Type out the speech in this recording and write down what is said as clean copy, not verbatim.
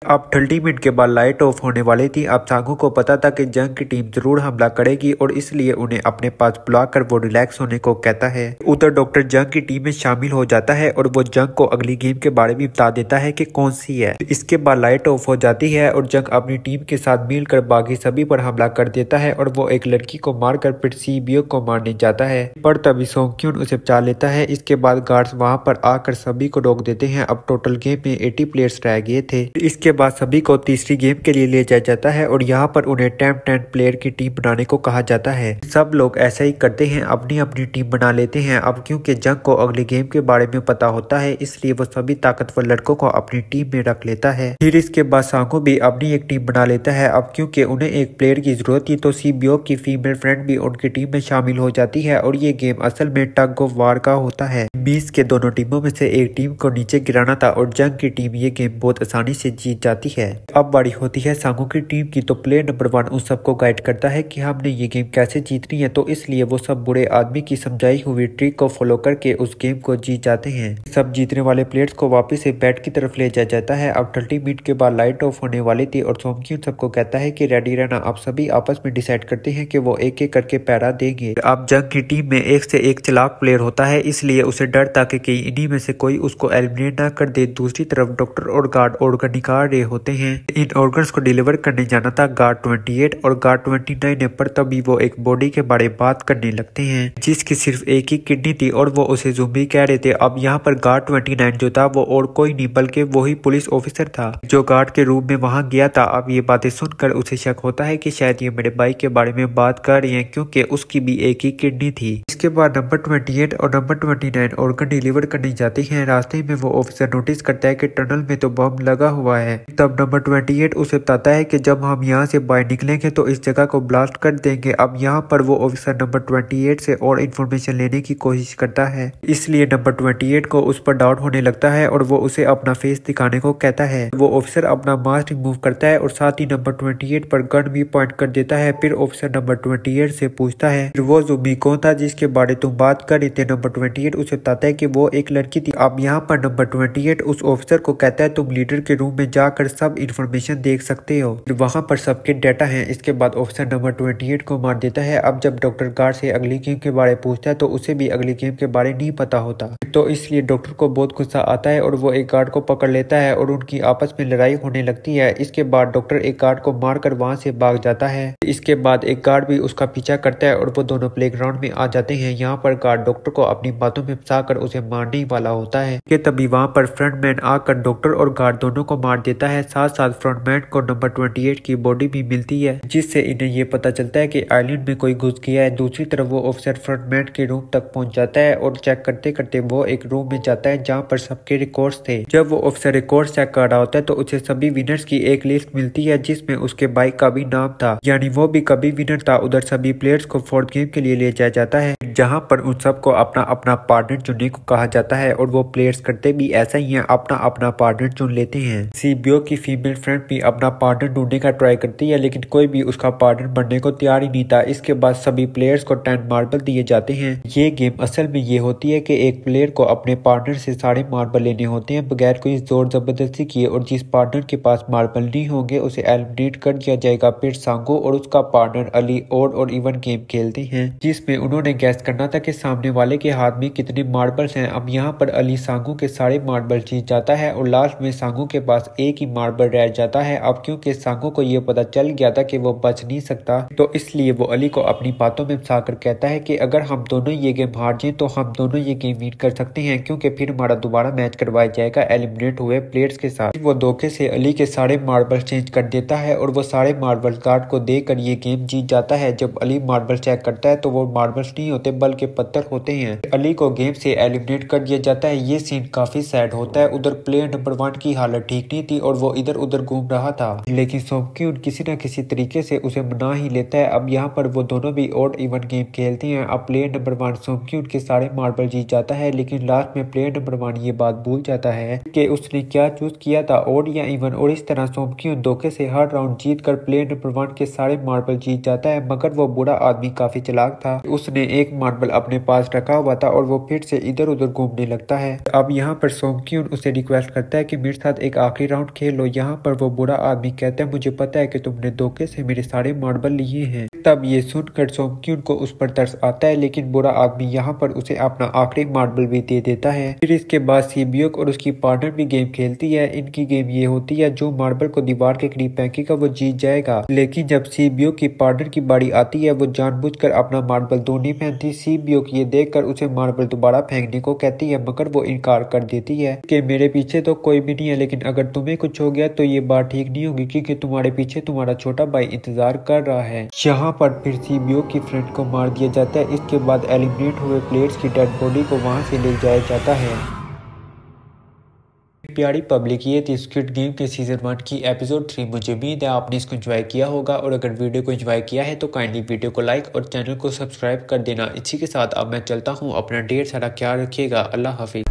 अब 30 मिनट के बाद लाइट ऑफ होने वाली थी। अब सांगू को पता था कि जंग की टीम जरूर हमला करेगी और इसलिए उन्हें अपने पास बुलाकर वो रिलैक्स होने को कहता है। उधर डॉक्टर जंग की टीम में शामिल हो जाता है और वो जंग को अगली गेम के बारे में बता देता है कि कौन सी है। इसके बाद लाइट ऑफ हो जाती है और जंग अपनी टीम के साथ मिलकर बाकी सभी पर हमला कर देता है और वो एक लड़की को मारकर फिर सीबीओ को मारने जाता है, पर तभी सोंगक्यून उसे बचा लेता है। इसके बाद गार्ड्स वहां पर आकर सभी को रोक देते हैं। अब टोटल गेम में 80 प्लेयर्स रह गए थे। इसके बाद सभी को तीसरी गेम के लिए ले जाया जाता है और यहाँ पर उन्हें 10 प्लेयर की टीम बनाने को कहा जाता है। सब लोग ऐसा ही करते हैं, अपनी अपनी टीम बना लेते हैं। अब क्योंकि जंग को अगली गेम के बारे में पता होता है इसलिए वो सभी ताकतवर लड़कों को अपनी टीम में रख लेता है। फिर इसके बाद सांगू भी अपनी एक टीम बना लेता है। अब क्योंकि उन्हें एक प्लेयर की जरूरत थी तो सीबीओ की फीमेल फ्रेंड भी उनकी टीम में शामिल हो जाती है और ये गेम असल में टग ऑफ वार का होता है। मीस के दोनों टीमों में से एक टीम को नीचे गिराना था और जंग की टीम ये गेम बहुत आसानी से जीत जाती है। अब बारी होती है सांगू की टीम की, तो प्लेयर नंबर 1 उन सबको गाइड करता है कि हमने ये गेम कैसे जीतनी है, तो इसलिए वो सब बुरे आदमी की समझाई हुई ट्रिक को फॉलो करके उस गेम को जीत जाते हैं। सब जीतने वाले प्लेयर्स को वापस से बैट की तरफ ले जाया जाता है। अब 30 मिनट के बाद लाइट ऑफ होने वाली थी और सोमक्यून सबको कहता है कि रेडी रहना। अब सभी आपस में डिसाइड करते हैं कि वो एक एक करके पैरा देंगे। अब जंग की टीम में एक से एक चालाक प्लेयर होता है, इसलिए उसे डर था कि इन्हीं में से कोई उसको एलिमिनेट ना कर दे। दूसरी तरफ डॉक्टर और गार्ड ऑर्गन निकाल रहे होते हैं। इन ऑर्गन्स को डिलीवर करने जाना था गार्ड 28 और गार्ड 29 ने, पर तभी वो एक बॉडी के बारे में बात करने लगते हैं जिसकी सिर्फ एक ही किडनी थी और वो उसे ज़ुम्बी कह रहे थे। अब यहाँ पर गार्ड 29 जो था वो और कोई नहीं बल्कि वही पुलिस ऑफिसर था जो गार्ड के रूम में वहां गया था। अब ये बातें सुनकर उसे शक होता है कि शायद ये मेरे भाई के बारे में बात कर रही हैं क्योंकि उसकी भी एक ही किडनी थी। इसके बाद नंबर 28 और नंबर 29 ऑर्गन डिलीवर करने जाते हैं। रास्ते में वो ऑफिसर नोटिस करता है कि टनल में तो बम लगा हुआ है। तब नंबर 28 उसे बताता है कि जब हम यहाँ से बाहर निकलेंगे तो इस जगह को ब्लास्ट कर देंगे। अब यहाँ पर वो ऑफिसर नंबर 28 से और इन्फॉर्मेशन लेने की कोशिश करता है, इसलिए नंबर 28 को उस पर डाउट होने लगता है और वो उसे अपना फेस दिखाने को कहता है। वो ऑफिसर अपना मास्क रिमूव करता है और साथ ही नंबर 28 पर गन भी पॉइंट कर देता है। फिर ऑफिसर नंबर 28 से पूछता है वो ज़ुम्बी कौन था जिसके बारे तुम बात कर रहे थे। नंबर 28 उसे बताता है कि वो एक लड़की थी। अब यहाँ पर नंबर 28 उस ऑफिसर को कहता है तुम लीडर के रूम में जाकर सब इन्फॉर्मेशन देख सकते हो, वहाँ पर सबके डाटा है। इसके बाद ऑफिसर नंबर 28 को मार देता है। अब जब डॉक्टर गार्ड से अगली गेम के बारे पूछता है तो उसे भी अगली गेम के बारे नहीं पता होता, तो इसलिए डॉक्टर को बहुत गुस्सा आता है और वो एक गार्ड को पकड़ लेता है और उनकी आपस में लड़ाई होने लगती है। इसके बाद डॉक्टर एक गार्ड को मारकर वहां से भाग जाता है। इसके बाद एक गार्ड भी उसका पीछा करता है और वो दोनों प्लेग्राउंड में आ जाते हैं। यहाँ पर गार्ड डॉक्टर को अपनी बातों में फंसाकर उसे मारने वाला होता है कि तभी वहाँ पर फ्रंटमैन आकर डॉक्टर और गार्ड दोनों को मार देता है। साथ साथ फ्रंटमैन को नंबर 28 की बॉडी भी मिलती है जिससे इन्हें ये पता चलता है कि आइलैंड में कोई घुस गया है। दूसरी तरफ वो ऑफिसर फ्रंटमैन के रूम तक पहुंच जाता है और चेक करते करते वो एक रूम में जाता है जहाँ पर सबके रिकॉर्ड्स थे। जब वो ऑफिसर रिकॉर्ड चेक कर रहा होता है तो उसे सभी विनर्स की एक लिस्ट मिलती है जिसमें उसके भाई का भी नाम था, यानी वो भी कभी विनर था। उधर सभी प्लेयर्स को 4th गेम के लिए ले जाया जाता है जहाँ पर उन सबको अपना अपना पार्टनर चुनने को कहा जाता है और वो प्लेयर्स करते भी ऐसा ही है, अपना अपना पार्टनर चुन लेते हैं। सीबीओ की फीमेल फ्रेंड भी अपना पार्टनर ढूंढने का ट्राई करती है लेकिन कोई भी उसका पार्टनर बनने को तैयार ही नहीं था। इसके बाद सभी प्लेयर्स को 10 मार्बल दिए जाते हैं। ये गेम असल में ये होती है कि एक प्लेयर को अपने पार्टनर से सारे मार्बल लेने होते हैं बगैर कोई जोर जबरदस्ती किए और जिस पार्टनर के पास मार्बल नहीं होंगे उसे एलिमिनेट कर दिया जाएगा। फिर सांगो और उसका पार्टनर अली और इवन गेम खेलते हैं जिसमें उन्होंने गैस करना था कि सामने वाले के हाथ में कितने मार्बल्स हैं। अब यहाँ पर अली सांगो के सारे मार्बल जीत जाता है और लास्ट में सांगो के पास एक ही मार्बल रह जाता है। अब क्योंकि सांगो को ये पता चल गया था कि वो बच नहीं सकता तो इसलिए वो अली को अपनी बातों में फंसाकर कहता है कि अगर हम दोनों ये गेम हार जाएं तो हम दोनों ये गेम विन कर सकते हैं क्योंकि फिर हमारा दोबारा मैच करवाया जाएगा एलिमिनेट हुए प्लेयर्स के साथ। वो धोखे से अली के सारे मार्बल चेंज कर देता है और वो सारे मार्बल गार्ड को देकर ये गेम जीत जाता है। जब अली मार्बल चेक करता है तो वो मार्बल्स नहीं होते बल्कि पत्थर होते हैं। अली को गेम से एलिमिनेट कर दिया जाता है। ये सीन काफी सैड होता है। उधर प्लेयर नंबर 1 की हालत ठीक नहीं थी और वो इधर उधर घूम रहा था लेकिन सोमक्यून किसी न किसी तरीके से उसे मना ही लेता है। अब यहाँ पर वो दोनों भी ऑड इवन गेम खेलते हैं। अब प्लेयर नंबर 1 सोमक्यून के सारे मार्बल जीत जाता है लेकिन लास्ट में प्लेयर नंबर 1 ये बात भूल जाता है कि उसने क्या चूज किया था, ऑड या इवन, और इस तरह सोमक्यून धोखे से हर राउंड जीत कर प्लेयर नंबर 1 के सारे मार्बल जीत जाता है। मगर वो बुरा आदमी काफी चालाक था, उसने एक मार्बल अपने पास रखा हुआ था और वो फिर से इधर उधर घूमने लगता है। अब यहाँ पर सोमक्यून उसे रिक्वेस्ट करता है कि मेरे साथ एक आखिरी राउंड खेल लो। यहाँ पर वो बुरा आदमी कहता है मुझे पता है कि तुमने धोखे से मेरे सारे मार्बल लिए हैं। तब ये सुनकर सोमक्यून को उस पर तरस आता है, लेकिन बुरा आदमी यहाँ पर उसे अपना आखिरी मार्बल भी दे देता है। फिर इसके बाद सी-ब्योक और उसकी पार्टनर भी गेम खेलती है। इनकी गेम ये होती है जो मार्बल को दीवार के करीब फेंकेगा वो जीत जाएगा। लेकिन जब सी-ब्योक की पार्टनर की बारी आती है वो जानबूझकर अपना मार्बल दो नहीं फेंकती। सी-ब्योक ये देखकर उसे मार्बल दोबारा फेंकने को कहती है, मगर वो इनकार कर देती है कि मेरे पीछे तो कोई भी नहीं है, लेकिन अगर तुम्हें कुछ हो गया तो ये बात ठीक नहीं होगी क्योंकि तुम्हारे पीछे तुम्हारा छोटा भाई इंतजार कर रहा है। यहाँ पर फिर सी-ब्योक की फ्रेंड को मार दिया जाता है। इसके बाद एलिमिनेट हुए प्लेयर्स की डेड बॉडी को वहां से ले जाया जाता है। प्यारी पब्लिक, ये थी स्क्विड गेम के सीजन 1 की एपिसोड 3। मुझे उम्मीद है आपने इसको एंजॉय किया होगा, और अगर वीडियो को एंजॉय किया है तो काइंडली वीडियो को लाइक और चैनल को सब्सक्राइब कर देना। इसी के साथ अब मैं चलता हूँ, अपना ढेर सारा ख्याल रखिएगा। अल्लाह हाफिज।